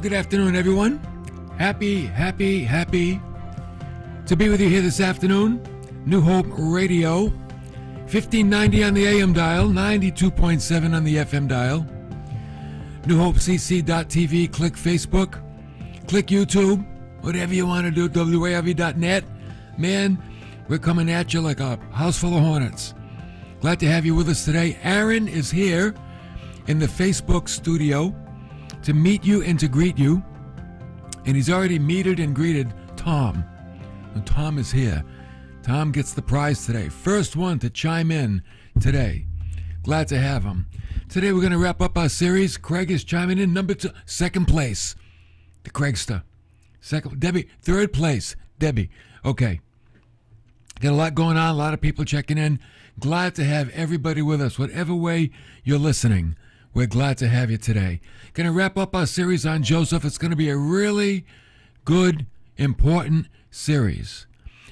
good afternoon, everyone. Happy to be with you here this afternoon. New Hope Radio, 1590 on the AM dial, 92.7 on the FM dial. NewHopeCC.tv, click Facebook, click YouTube, whatever you want to do, WARV.net. Man, we're coming at you like a house full of hornets. Glad to have you with us today. Aaron is here in the Facebook studio to meet you and to greet you. And he's already meted and greeted Tom. And Tom is here. Tom gets the prize today. First one to chime in today. Glad to have him. Today we're going to wrap up our series. Craig is chiming in. Number 2, second place. The Craigster. Second, Debbie, third place. Debbie. Okay. Got a lot going on. A lot of people checking in. Glad to have everybody with us. Whatever way you're listening, we're glad to have you today. Going to wrap up our series on Joseph. It's going to be a really good, important series.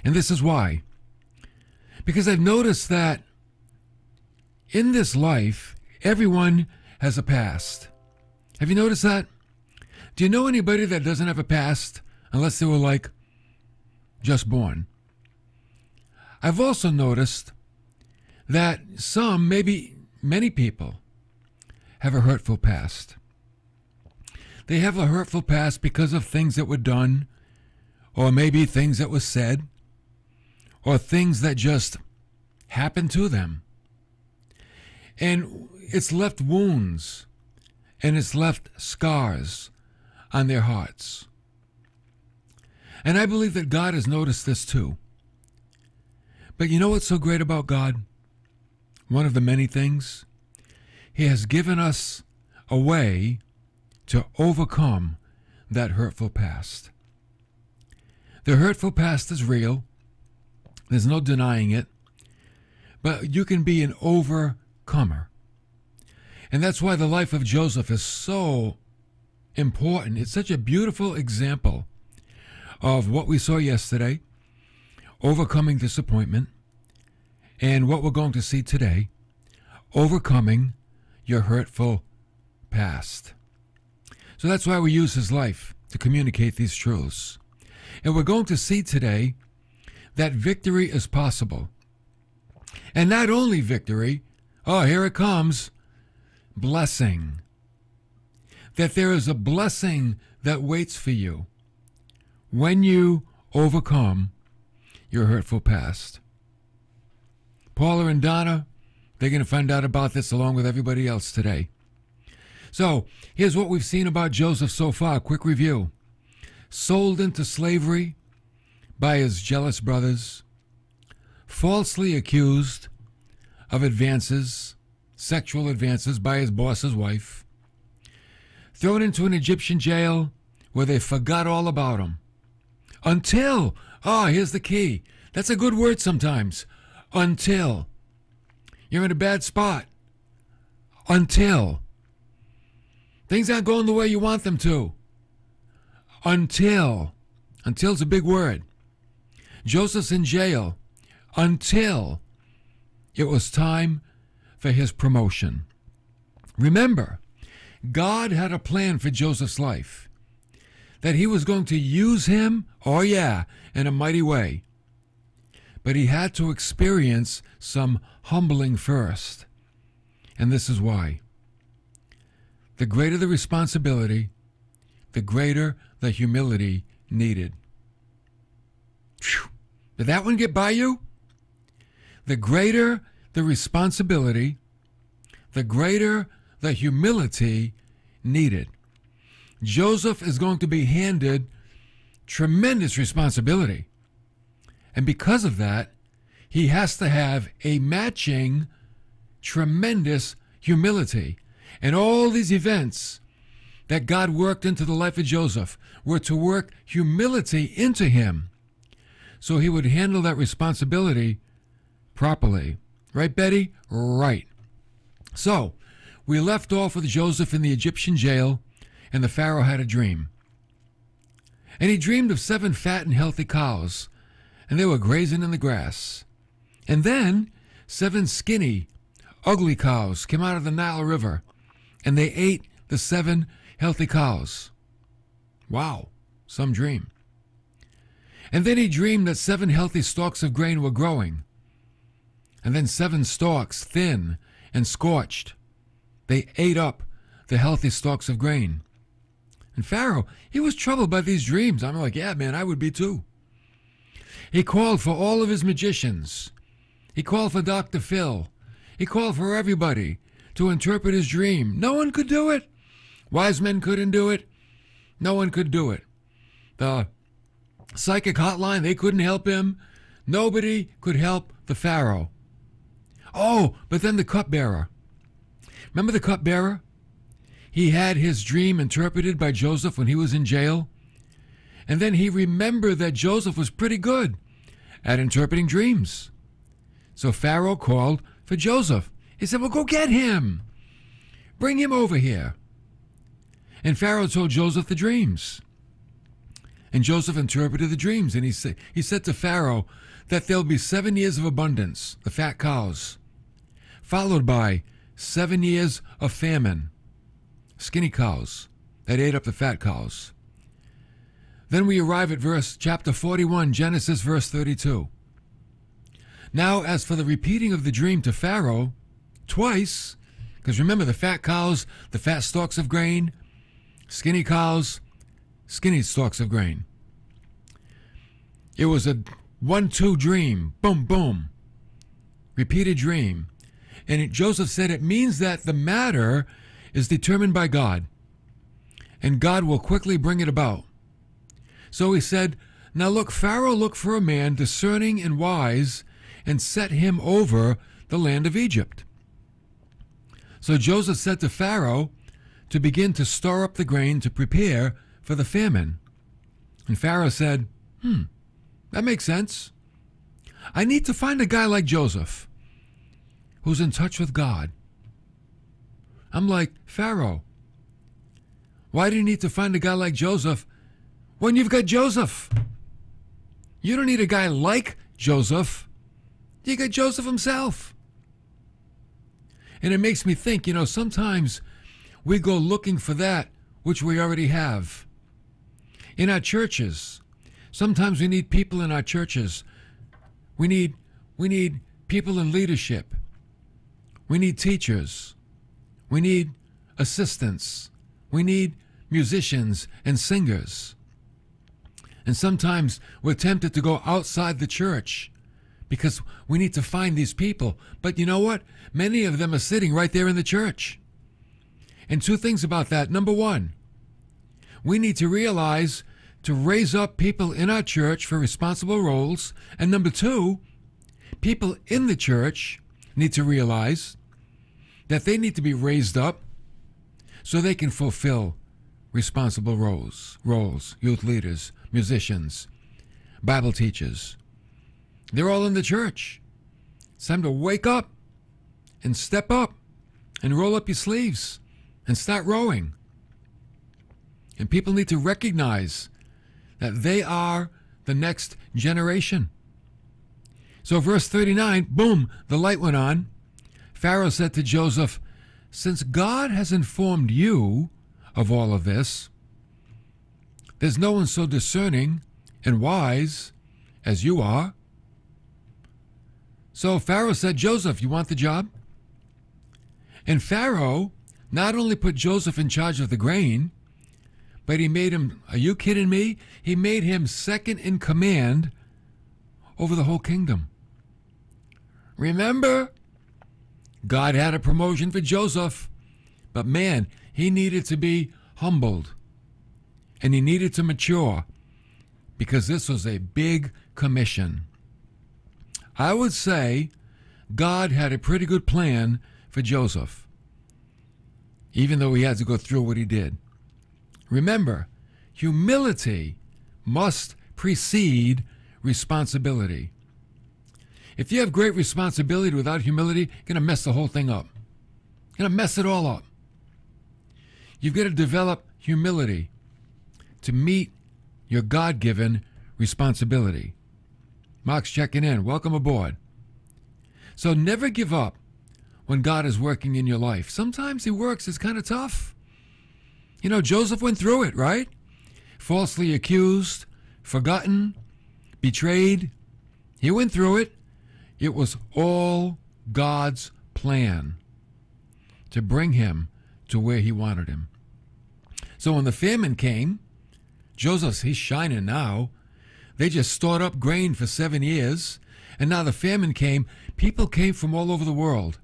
And this is why. Because I've noticed that in this life, everyone has a past. Have you noticed that? Do you know anybody that doesn't have a past unless they were like just born? I've also noticed that some, maybe many people, have a hurtful past. They have a hurtful past because of things that were done, or maybe things that were said, or things that just happened to them. And it's left wounds, and it's left scars on their hearts. And I believe that God has noticed this too. But you know what's so great about God? One of the many things, He has given us a way to overcome that hurtful past. The hurtful past is real. There's no denying it. But you can be an overcomer. And that's why the life of Joseph is so important. It's such a beautiful example of what we saw yesterday, overcoming disappointment, and what we're going to see today, overcoming your hurtful past. So that's why we use his life to communicate these truths. And we're going to see today that victory is possible. And not only victory, oh, here it comes, blessing. That there is a blessing that waits for you when you overcome your hurtful past. Paula and Donna, they're going to find out about this along with everybody else today. So, here's what we've seen about Joseph so far. Quick review. Sold into slavery by his jealous brothers. Falsely accused of advances, sexual advances by his boss's wife. Thrown into an Egyptian jail where they forgot all about him. Until, here's the key. That's a good word sometimes. Until. You're in a bad spot. Until. Things aren't going the way you want them to. Until. Until's a big word. Joseph's in jail. Until it was time for his promotion. Remember, God had a plan for Joseph's life. That he was going to use him, in a mighty way. But he had to experience some humbling first. And this is why. The greater the responsibility, the greater the humility needed. Whew. Did that one get by you? The greater the responsibility, the greater the humility needed. Joseph is going to be handed tremendous responsibility. And because of that, he has to have a matching tremendous humility. And all these events that God worked into the life of Joseph were to work humility into him so he would handle that responsibility properly. Right, Betty? Right. So, we left off with Joseph in the Egyptian jail, and the Pharaoh had a dream. And he dreamed of 7 fat and healthy cows, and they were grazing in the grass. And then 7 skinny, ugly cows came out of the Nile River, and they ate the 7 healthy cows. Wow, some dream. And then he dreamed that 7 healthy stalks of grain were growing, and then 7 stalks, thin and scorched. They ate up the healthy stalks of grain. And Pharaoh, he was troubled by these dreams. I'm like, yeah, man, I would be too. He called for all of his magicians. He called for Dr. Phil. He called for everybody to interpret his dream. No one could do it. Wise men couldn't do it. No one could do it. The psychic hotline, they couldn't help him. Nobody could help the Pharaoh. Oh, but then the cupbearer. Remember the cupbearer? He had his dream interpreted by Joseph when he was in jail. And then he remembered that Joseph was pretty good at interpreting dreams. So Pharaoh called for Joseph. He said, well, go get him. Bring him over here. And Pharaoh told Joseph the dreams. And Joseph interpreted the dreams. And he said to Pharaoh that there'll be 7 years of abundance, the fat cows, followed by 7 years of famine, skinny cows that ate up the fat cows. Then we arrive at chapter 41, Genesis verse 32. Now, as for the repeating of the dream to Pharaoh, twice, because remember the fat cows, the fat stalks of grain, skinny cows, skinny stalks of grain. It was a 1-2 dream, boom, boom, repeated dream. And Joseph said it means that the matter is determined by God, and God will quickly bring it about. So he said, now look, Pharaoh looked for a man discerning and wise, and set him over the land of Egypt. So Joseph said to Pharaoh to begin to store up the grain to prepare for the famine. And Pharaoh said, that makes sense. I need to find a guy like Joseph who's in touch with God. I'm like, Pharaoh, why do you need to find a guy like Joseph when you've got Joseph? You don't need a guy like Joseph. You got Joseph himself. And it makes me think, sometimes we go looking for that which we already have. In our churches, sometimes we need people in our churches. We need people in leadership. We need teachers. We need assistants. We need musicians and singers. And sometimes we're tempted to go outside the church because we need to find these people. But you know what? Many of them are sitting right there in the church. And 2 things about that. Number 1, we need to realize to raise up people in our church for responsible roles. And number 2, people in the church need to realize that they need to be raised up so they can fulfill responsible roles, youth leaders, musicians, Bible teachers. They're all in the church. It's time to wake up and step up and roll up your sleeves and start rowing. And people need to recognize that they are the next generation. So verse 39, boom, the light went on. Pharaoh said to Joseph, since God has informed you of all of this, there's no one so discerning and wise as you are. So Pharaoh said, Joseph, you want the job? And Pharaoh not only put Joseph in charge of the grain, but he made him, are you kidding me? He made him second in command over the whole kingdom. Remember, God had a promotion for Joseph, but man, he needed to be humbled and he needed to mature because this was a big commission. I would say God had a pretty good plan for Joseph, even though he had to go through what he did. Remember, humility must precede responsibility. If you have great responsibility without humility, you're going to mess the whole thing up. You're going to mess it all up. You've got to develop humility to meet your God-given responsibility. Mark's checking in. Welcome aboard. So never give up when God is working in your life. Sometimes he works. It's kind of tough. Joseph went through it, right? falsely accused, forgotten, betrayed. He went through it. It was all God's plan to bring him to where he wanted him. So when the famine came, he's shining now. They just stored up grain for 7 years, and now the famine came. People came from all over the world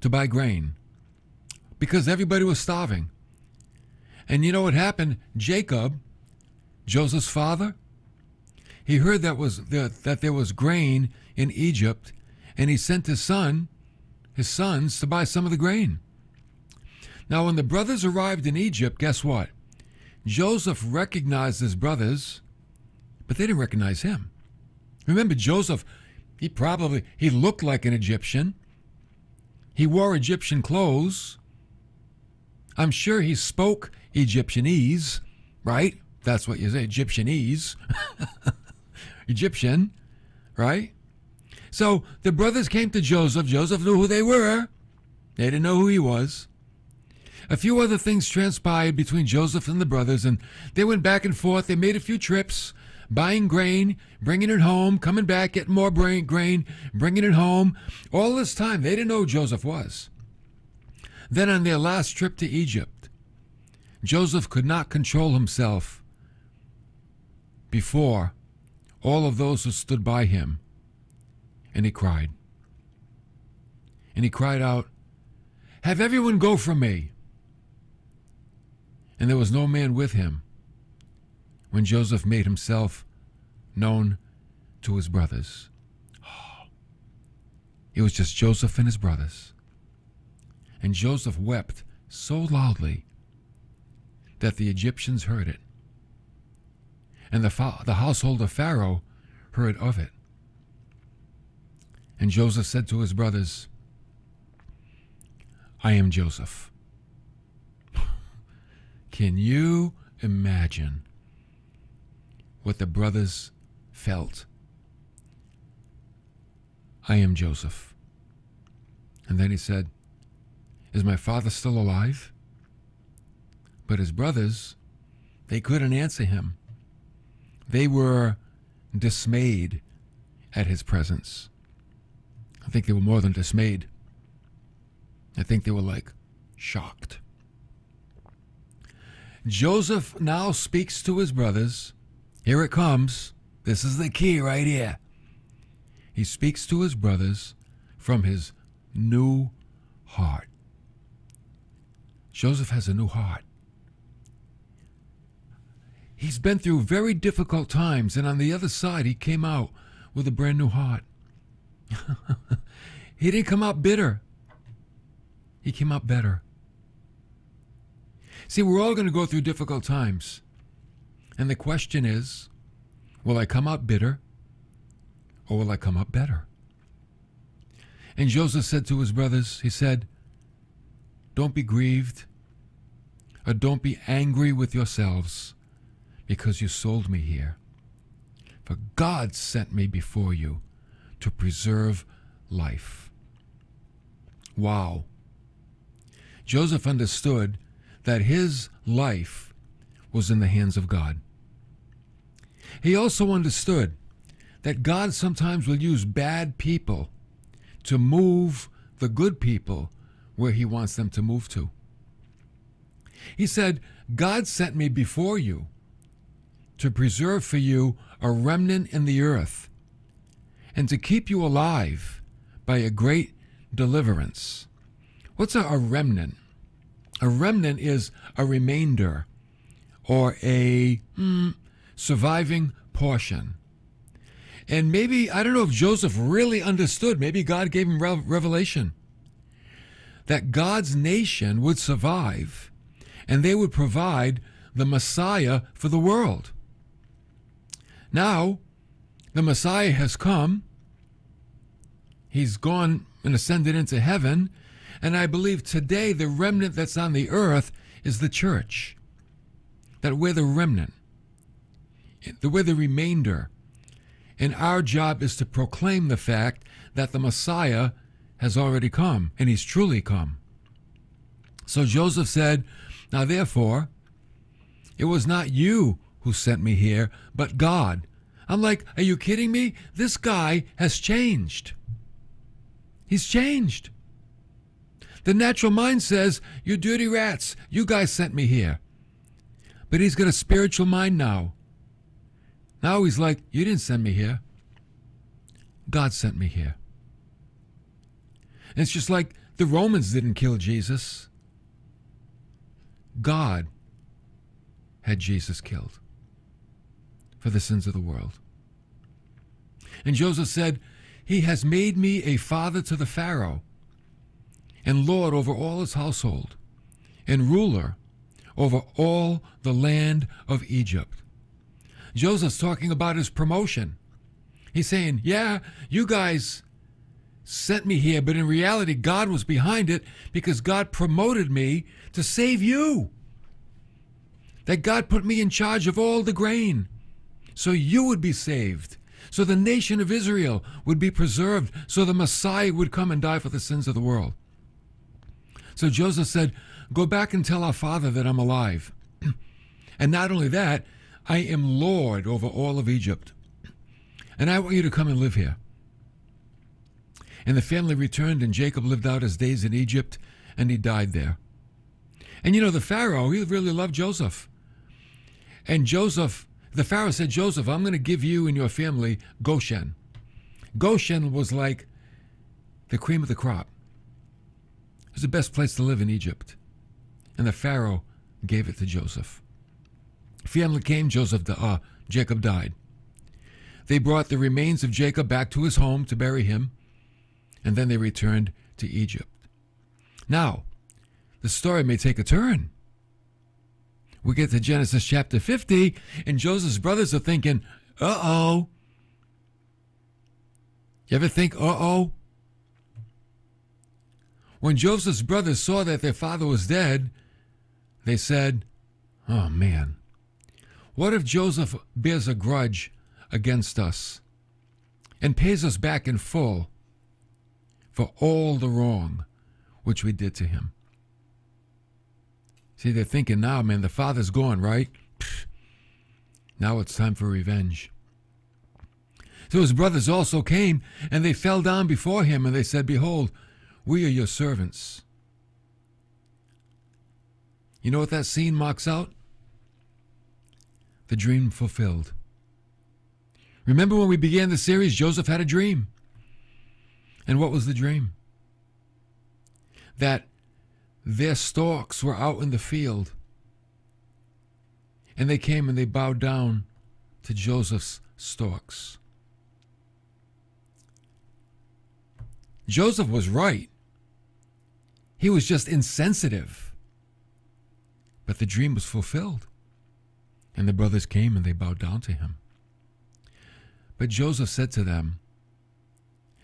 to buy grain because everybody was starving. And you know what happened? Jacob, Joseph's father, he heard that there was grain in Egypt, and he sent his sons to buy some of the grain. Now, when the brothers arrived in Egypt, guess what? Joseph recognized his brothers, but they didn't recognize him. Remember, Joseph, he looked like an Egyptian. He wore Egyptian clothes. I'm sure he spoke Egyptianese, right? That's what you say, Egyptianese. Egyptian, right? So the brothers came to Joseph. Joseph knew who they were. They didn't know who he was. A few other things transpired between Joseph and the brothers, and they went back and forth. They made a few trips, buying grain, bringing it home, coming back, getting more grain, bringing it home. All this time, they didn't know who Joseph was. Then on their last trip to Egypt, Joseph could not control himself before all of those who stood by him, and he cried. And he cried out, "Have everyone go from me." And there was no man with him when Joseph made himself known to his brothers. It was just Joseph and his brothers. And Joseph wept so loudly that the Egyptians heard it. And the household of Pharaoh heard of it. And Joseph said to his brothers, "I am Joseph." Can you imagine what the brothers felt? "I am Joseph." And then he said, "Is my father still alive?" But his brothers, they couldn't answer him. They were dismayed at his presence. I think they were more than dismayed. I think they were like shocked. Joseph now speaks to his brothers. Here it comes. This is the key right here. He speaks to his brothers from his new heart. Joseph has a new heart. He's been through very difficult times, and on the other side, he came out with a brand new heart. He didn't come out bitter. He came out better. See, we're all going to go through difficult times. And the question is, will I come out bitter or will I come out better? And Joseph said to his brothers, he said, "Don't be grieved or don't be angry with yourselves because you sold me here. For God sent me before you to preserve life." Wow. Joseph understood that his life was in the hands of God. He also understood that God sometimes will use bad people to move the good people where he wants them to move to. He said, "God sent me before you to preserve for you a remnant in the earth and to keep you alive by a great deliverance." What's a remnant? A remnant is a remainder or a surviving portion. And maybe, I don't know if Joseph really understood, maybe God gave him revelation that God's nation would survive and they would provide the Messiah for the world. Now, the Messiah has come. He's gone and ascended into heaven. And I believe today the remnant that's on the earth is the church. That we're the remnant. We're the remainder. And our job is to proclaim the fact that the Messiah has already come, and he's truly come. So Joseph said, "Now therefore, it was not you who sent me here, but God. I'm like, are you kidding me? This guy has changed. He's changed. The natural mind says, you dirty rats, you guys sent me here. But he's got a spiritual mind now. Now he's like, you didn't send me here. God sent me here. And it's just like the Romans didn't kill Jesus. God had Jesus killed for the sins of the world. And Joseph said, he has made me a father to the Pharaoh, and lord over all his household, and ruler over all the land of Egypt. Joseph's talking about his promotion. He's saying, yeah, you guys sent me here, but in reality, God was behind it because God promoted me to save you. That God put me in charge of all the grain so you would be saved, so the nation of Israel would be preserved, so the Messiah would come and die for the sins of the world. So Joseph said, go back and tell our father that I'm alive. And not only that, I am Lord over all of Egypt. And I want you to come and live here. And the family returned, and Jacob lived out his days in Egypt, and he died there. And you know, the Pharaoh, he really loved Joseph. And Joseph, the Pharaoh said, Joseph, I'm going to give you and your family Goshen. Goshen was like the cream of the crop. It was the best place to live in Egypt. And the Pharaoh gave it to Joseph. Family came, Jacob died. They brought the remains of Jacob back to his home to bury him, and then they returned to Egypt. Now, the story may take a turn. We get to Genesis chapter 50, and Joseph's brothers are thinking, uh-oh. You ever think, uh-oh? When Joseph's brothers saw that their father was dead, they said, oh man, what if Joseph bears a grudge against us and pays us back in full for all the wrong which we did to him? See, they're thinking now, man, the father's gone, right? Pfft. Now it's time for revenge. So his brothers also came, and they fell down before him, and they said, behold, we are your servants. You know what that scene marks out? The dream fulfilled. Remember when we began the series, Joseph had a dream. And what was the dream? That their stalks were out in the field. And they came and they bowed down to Joseph's stalks. Joseph was right. He was just insensitive. But the dream was fulfilled. And the brothers came and they bowed down to him. But Joseph said to them,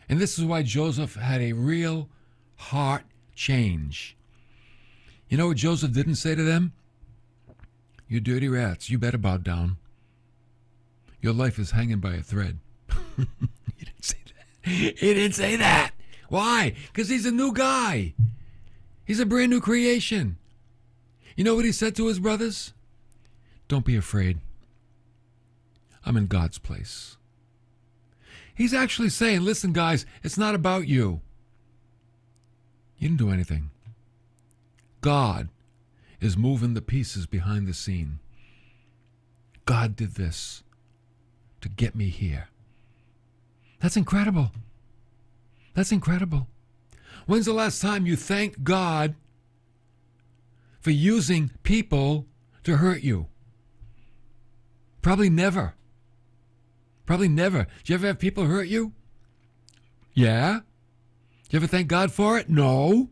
and this is why Joseph had a real heart change. You know what Joseph didn't say to them? You dirty rats, you better bow down. Your life is hanging by a thread. He didn't say that. He didn't say that. Why? Because he's a new guy. He's a brand new creation. You know what he said to his brothers? Don't be afraid. I'm in God's place. He's actually saying, listen, guys, it's not about you. You didn't do anything. God is moving the pieces behind the scene. God did this to get me here. That's incredible. That's incredible. When's the last time you thanked God for using people to hurt you? Probably never. Probably never. Did you ever have people hurt you? Yeah. Did you ever thank God for it? No.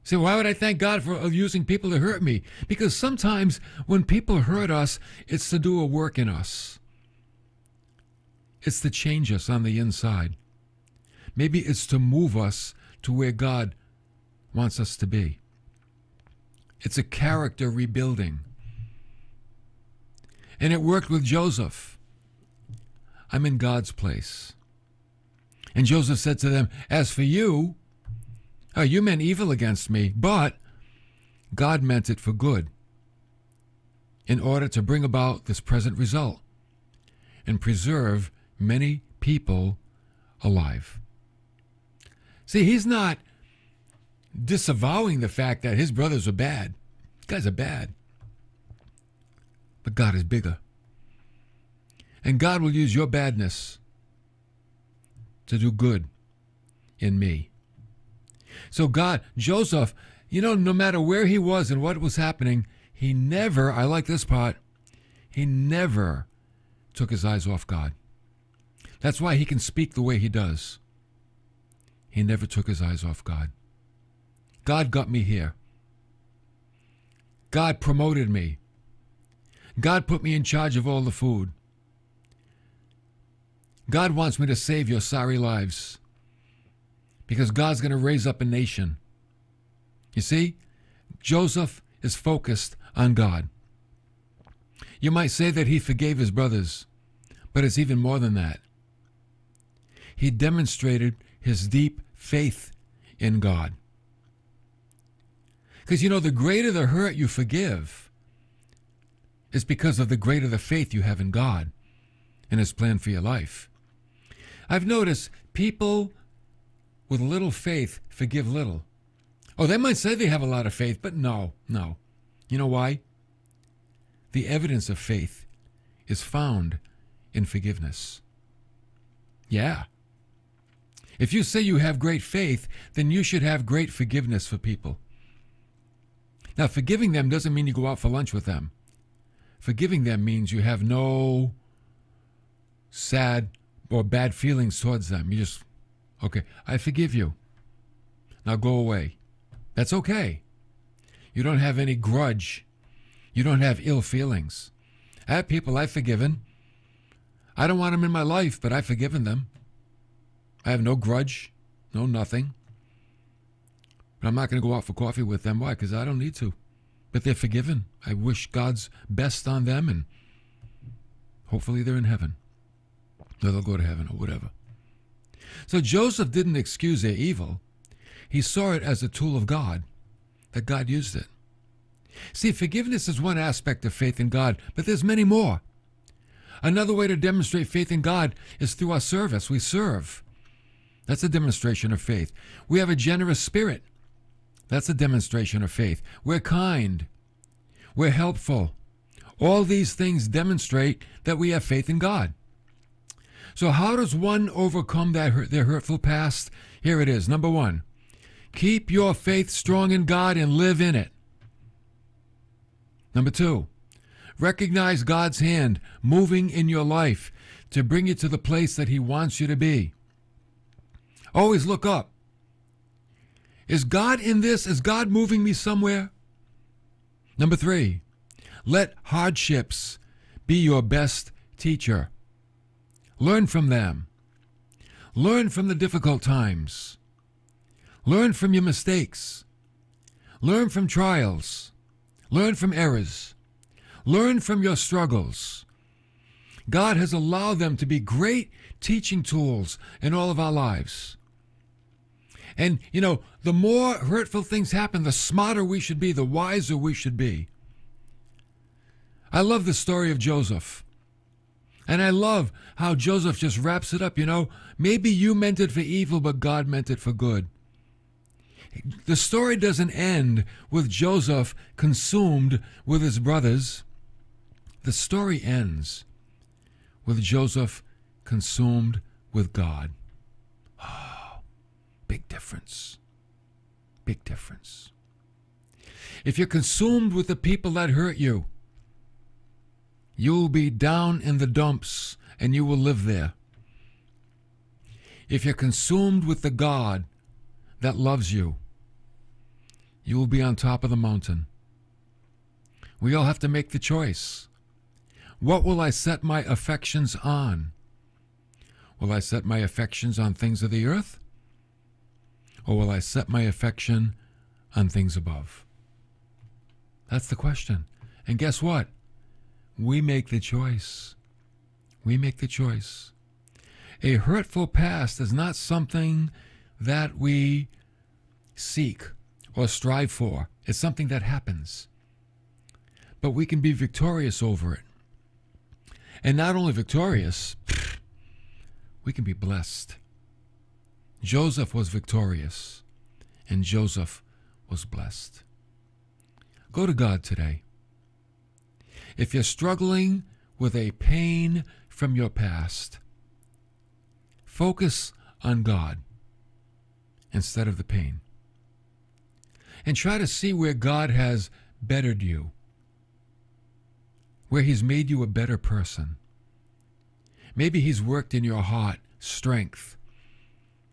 See, why would I thank God for using people to hurt me? Because sometimes when people hurt us, it's to do a work in us. It's to change us on the inside. Maybe it's to move us to where God wants us to be. It's a character rebuilding. And it worked with Joseph. I'm in God's place. And Joseph said to them, as for you, you meant evil against me, but God meant it for good. in order to bring about this present result and preserve many people alive. See, he's not disavowing the fact that his brothers are bad. These guys are bad. But God is bigger. And God will use your badness to do good in me. So God, Joseph, no matter where he was and what was happening, he never, I like this part, he never took his eyes off God. That's why he can speak the way he does. He never took his eyes off God. God got me here. God promoted me. God put me in charge of all the food. God wants me to save your sorry lives because God's going to raise up a nation. You see, Joseph is focused on God. You might say that he forgave his brothers, but it's even more than that. He demonstrated his deep faith in God. Because the greater the hurt you forgive is because of the greater the faith you have in God and his plan for your life. I've noticed people with little faith forgive little. Oh, they might say they have a lot of faith, but no. You know why? The evidence of faith is found in forgiveness. Yeah. If you say you have great faith, then you should have great forgiveness for people. Now, forgiving them doesn't mean you go out for lunch with them. Forgiving them means you have no sad or bad feelings towards them. You just, okay, I forgive you. Now go away. That's okay. You don't have any grudge. You don't have ill feelings. I have people I've forgiven. I don't want them in my life, but I've forgiven them. I have no grudge, no nothing. But I'm not going to go out for coffee with them. Why? Because I don't need to. But they're forgiven. I wish God's best on them, and hopefully they're in heaven. Or they'll go to heaven or whatever. So Joseph didn't excuse their evil. He saw it as a tool of God, that God used it. See, forgiveness is one aspect of faith in God, but there's many more. Another way to demonstrate faith in God is through our service. We serve. That's a demonstration of faith. We have a generous spirit. That's a demonstration of faith. We're kind. We're helpful. All these things demonstrate that we have faith in God. So how does one overcome their hurtful past? Here it is. Number one, keep your faith strong in God and live in it. Number two, recognize God's hand moving in your life to bring you to the place that he wants you to be. Always look up. Is God in this? Is God moving me somewhere? Number three, let hardships be your best teacher. Learn from them. Learn from the difficult times. Learn from your mistakes. Learn from trials. Learn from errors. Learn from your struggles. God has allowed them to be great teaching tools in all of our lives. And, the more hurtful things happen, the smarter we should be, the wiser we should be. I love the story of Joseph. And I love how Joseph just wraps it up, Maybe you meant it for evil, but God meant it for good. The story doesn't end with Joseph consumed with his brothers. The story ends with Joseph consumed with God. Oh, big difference. Big difference. If you're consumed with the people that hurt you, you'll be down in the dumps and you will live there. If you're consumed with the God that loves you, you will be on top of the mountain. We all have to make the choice. What will I set my affections on? Will I set my affections on things of the earth? Or will I set my affection on things above? That's the question. And guess what? We make the choice. We make the choice. A hurtful past is not something that we seek or strive for. It's something that happens. but we can be victorious over it. And not only victorious, we can be blessed. Joseph was victorious, and Joseph was blessed. Go to God today. If you're struggling with a pain from your past, focus on God instead of the pain. And try to see where God has bettered you, where He's made you a better person. Maybe He's worked in your heart strength,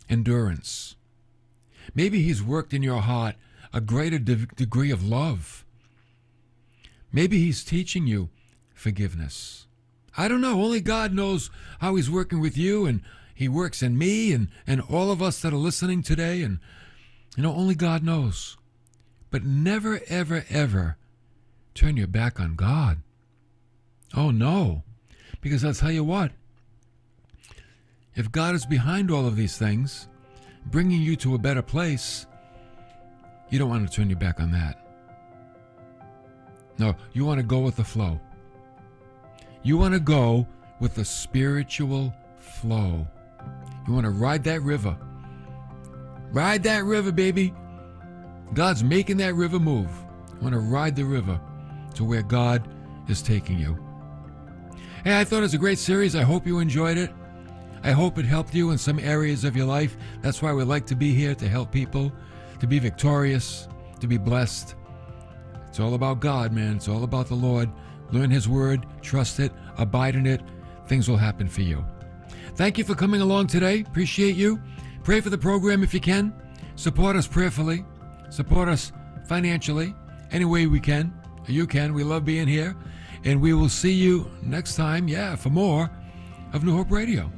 endurance. Maybe He's worked in your heart a greater degree of love. Maybe He's teaching you forgiveness. I don't know. Only God knows how He's working with you, and He works in me and all of us that are listening today. And, only God knows. But never, ever, ever turn your back on God. Oh, no. Because I'll tell you what. If God is behind all of these things, bringing you to a better place, you don't want to turn your back on that. No, you want to go with the flow. You want to go with the spiritual flow. You want to ride that river. Ride that river, baby. God's making that river move. You want to ride the river to where God is taking you. Hey, I thought it was a great series. I hope you enjoyed it. I hope it helped you in some areas of your life. That's why we like to be here, to help people, to be victorious, to be blessed. It's all about God, man. It's all about the Lord. Learn His word, trust it, abide in it. Things will happen for you. Thank you for coming along today. Appreciate you. Pray for the program if you can. Support us prayerfully. Support us financially. Any way we can. You can. We love being here. And we will see you next time, for more of New Hope Radio.